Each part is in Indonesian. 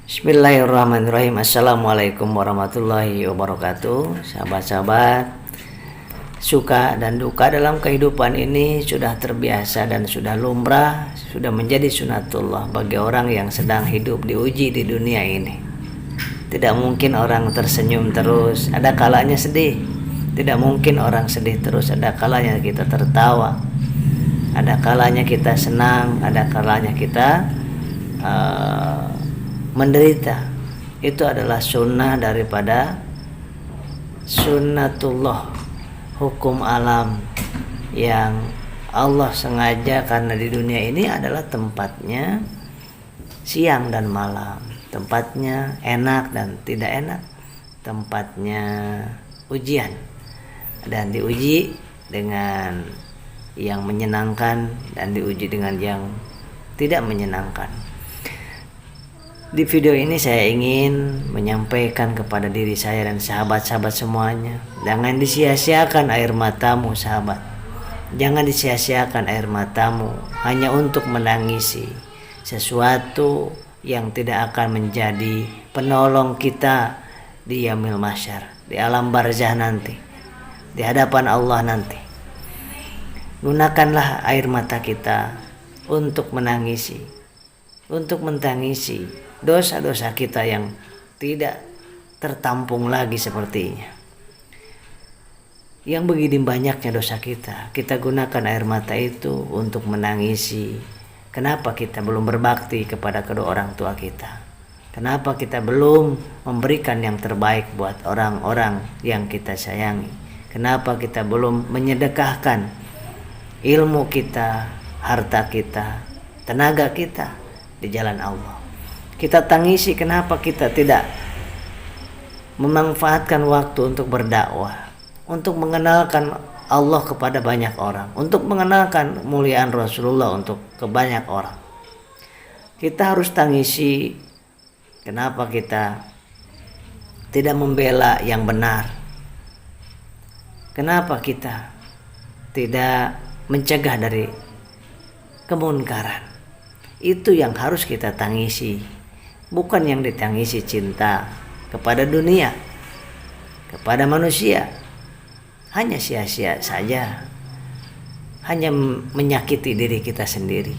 Bismillahirrahmanirrahim. Assalamualaikum warahmatullahi wabarakatuh. Sahabat-sahabat, suka dan duka dalam kehidupan ini sudah terbiasa dan sudah lumrah, sudah menjadi sunatullah bagi orang yang sedang hidup diuji di dunia ini. Tidak mungkin orang tersenyum terus, ada kalanya sedih. Tidak mungkin orang sedih terus, ada kalanya kita tertawa. Ada kalanya kita senang, ada kalanya kita menderita. Itu adalah sunnah daripada sunnatullah, hukum alam yang Allah sengaja, karena di dunia ini adalah tempatnya siang dan malam, tempatnya enak dan tidak enak, tempatnya ujian, dan diuji dengan yang menyenangkan dan diuji dengan yang tidak menyenangkan. Di video ini saya ingin menyampaikan kepada diri saya dan sahabat-sahabat semuanya, jangan disia-siakan air matamu sahabat. Jangan disia-siakan air matamu hanya untuk menangisi sesuatu yang tidak akan menjadi penolong kita di yaumil mahsyar, di alam barzah nanti, di hadapan Allah nanti. Gunakanlah air mata kita untuk menangisi, untuk mentangisi dosa-dosa kita yang tidak tertampung lagi sepertinya. Yang begini banyaknya dosa kita, kita gunakan air mata itu untuk menangisi. Kenapa kita belum berbakti kepada kedua orang tua kita? Kenapa kita belum memberikan yang terbaik buat orang-orang yang kita sayangi? Kenapa kita belum menyedekahkan ilmu kita, harta kita, tenaga kita di jalan Allah? Kita tangisi kenapa kita tidak memanfaatkan waktu untuk berdakwah, untuk mengenalkan Allah kepada banyak orang, untuk mengenalkan kemuliaan Rasulullah untuk ke banyak orang. Kita harus tangisi kenapa kita tidak membela yang benar, kenapa kita tidak mencegah dari kemunkaran. Itu yang harus kita tangisi. Bukan yang ditangisi cinta kepada dunia, kepada manusia. Hanya sia-sia saja, hanya menyakiti diri kita sendiri.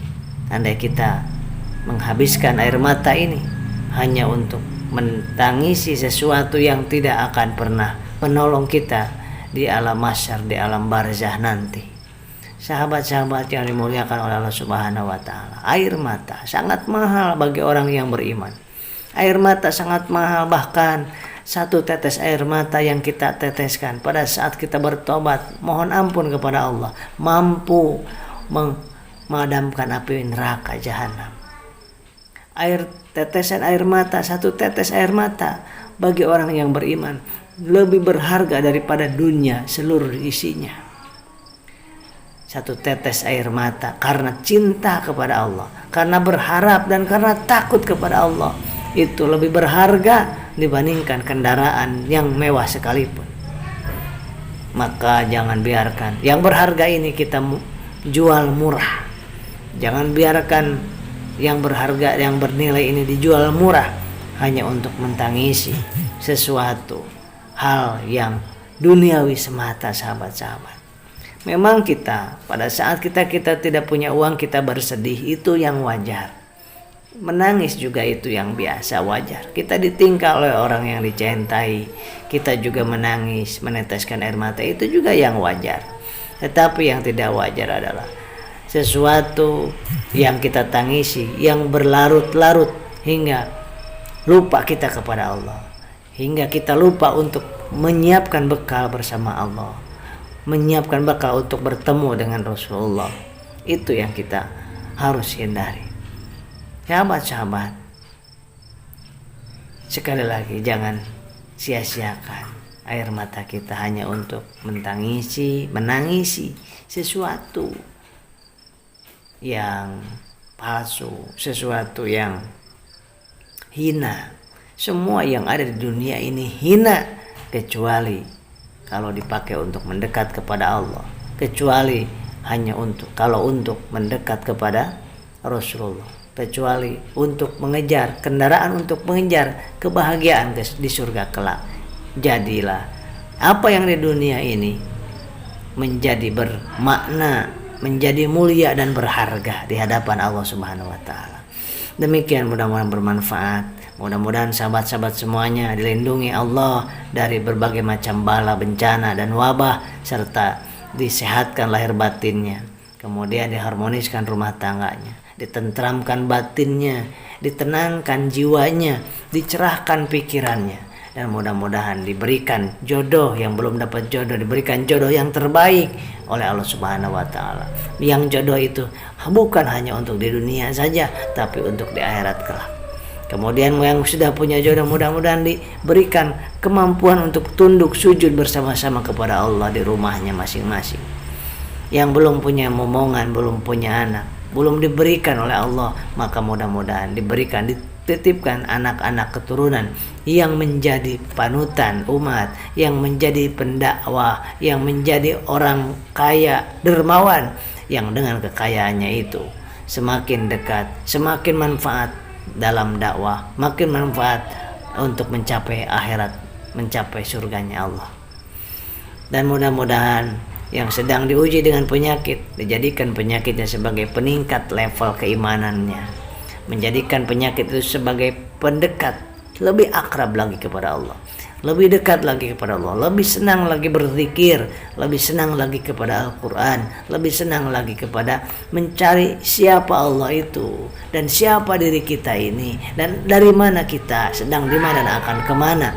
Andai kita menghabiskan air mata ini hanya untuk mentangisi sesuatu yang tidak akan pernah menolong kita di alam mahsyar, di alam barzah nanti. Sahabat-sahabat yang dimuliakan oleh Allah Subhanahu wa taala, air mata sangat mahal bagi orang yang beriman. Air mata sangat mahal, bahkan satu tetes air mata yang kita teteskan pada saat kita bertobat, mohon ampun kepada Allah, mampu memadamkan api neraka jahanam. Tetesan air mata, satu tetes air mata bagi orang yang beriman lebih berharga daripada dunia seluruh isinya. Satu tetes air mata karena cinta kepada Allah, karena berharap dan karena takut kepada Allah, itu lebih berharga dibandingkan kendaraan yang mewah sekalipun. Maka jangan biarkan yang berharga ini kita jual murah. Jangan biarkan yang berharga, yang bernilai ini dijual murah hanya untuk mentangisi sesuatu hal yang duniawi semata, sahabat-sahabat. Memang kita pada saat kita tidak punya uang, kita bersedih, itu yang wajar. Menangis juga itu yang biasa, wajar. Kita ditinggal oleh orang yang dicintai, kita juga menangis, meneteskan air mata, itu juga yang wajar. Tetapi yang tidak wajar adalah sesuatu yang kita tangisi, yang berlarut-larut hingga lupa kita kepada Allah, hingga kita lupa untuk menyiapkan bekal bersama Allah, menyiapkan bekal untuk bertemu dengan Rasulullah. Itu yang kita harus hindari. Sahabat-sahabat, sekali lagi jangan sia-siakan air mata kita hanya untuk menangisi sesuatu yang palsu, sesuatu yang hina. Semua yang ada di dunia ini hina, kecuali kalau dipakai untuk mendekat kepada Allah, kecuali hanya untuk mendekat kepada Rasulullah. kecuali untuk mengejar kendaraan, untuk mengejar kebahagiaan di surga kelak. Jadilah apa yang di dunia ini menjadi bermakna, menjadi mulia dan berharga di hadapan Allah Subhanahu wa taala. Demikian, mudah-mudahan bermanfaat. Mudah-mudahan sahabat-sahabat semuanya dilindungi Allah dari berbagai macam bala, bencana dan wabah, serta disehatkan lahir batinnya. Kemudian diharmoniskan rumah tangganya, ditentramkan batinnya, ditenangkan jiwanya, dicerahkan pikirannya, dan mudah-mudahan diberikan jodoh yang belum dapat jodoh, diberikan jodoh yang terbaik oleh Allah Subhanahu wa taala. Yang jodoh itu bukan hanya untuk di dunia saja, tapi untuk di akhirat kelak. Kemudian yang sudah punya jodoh, mudah-mudahan diberikan kemampuan untuk tunduk sujud bersama-sama kepada Allah di rumahnya masing-masing. Yang belum punya momongan, belum punya anak, belum diberikan oleh Allah, maka mudah-mudahan diberikan, dititipkan anak-anak keturunan yang menjadi panutan umat, yang menjadi pendakwah, yang menjadi orang kaya dermawan, yang dengan kekayaannya itu semakin dekat, semakin manfaat dalam dakwah, makin manfaat untuk mencapai akhirat, mencapai surganya Allah. Dan mudah-mudahan yang sedang diuji dengan penyakit, dijadikan penyakitnya sebagai peningkat level keimanannya, menjadikan penyakit itu sebagai pendekat, lebih akrab lagi kepada Allah, lebih dekat lagi kepada Allah, lebih senang lagi berzikir, lebih senang lagi kepada Al-Quran, lebih senang lagi kepada mencari siapa Allah itu, dan siapa diri kita ini, dan dari mana kita, sedang di mana dan akan kemana.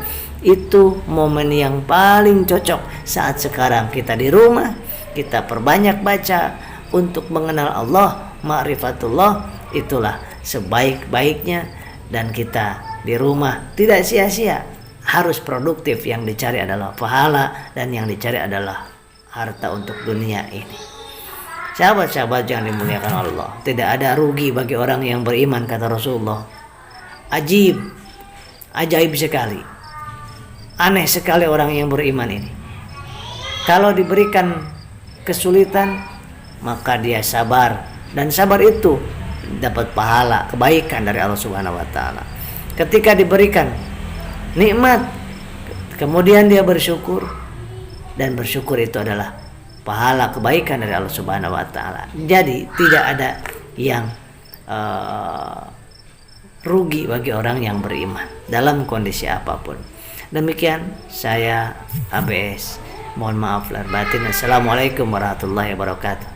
Itu momen yang paling cocok saat sekarang kita di rumah, kita perbanyak baca untuk mengenal Allah, ma'rifatullah. Itulah sebaik-baiknya, dan kita di rumah tidak sia-sia, harus produktif. Yang dicari adalah pahala, dan yang dicari adalah harta untuk dunia ini. Sahabat-sahabat yang dimuliakan Allah, tidak ada rugi bagi orang yang beriman, kata Rasulullah. Ajaib sekali, aneh sekali orang yang beriman ini. Kalau diberikan kesulitan, maka dia sabar, dan sabar itu dapat pahala, kebaikan dari Allah Subhanahu wa taala. Ketika diberikan nikmat, kemudian dia bersyukur, dan bersyukur itu adalah pahala kebaikan dari Allah Subhanahu wa taala. Jadi tidak ada yang rugi bagi orang yang beriman dalam kondisi apapun. Demikian saya ABS. Mohon maaf lahir batin. Assalamualaikum warahmatullahi wabarakatuh.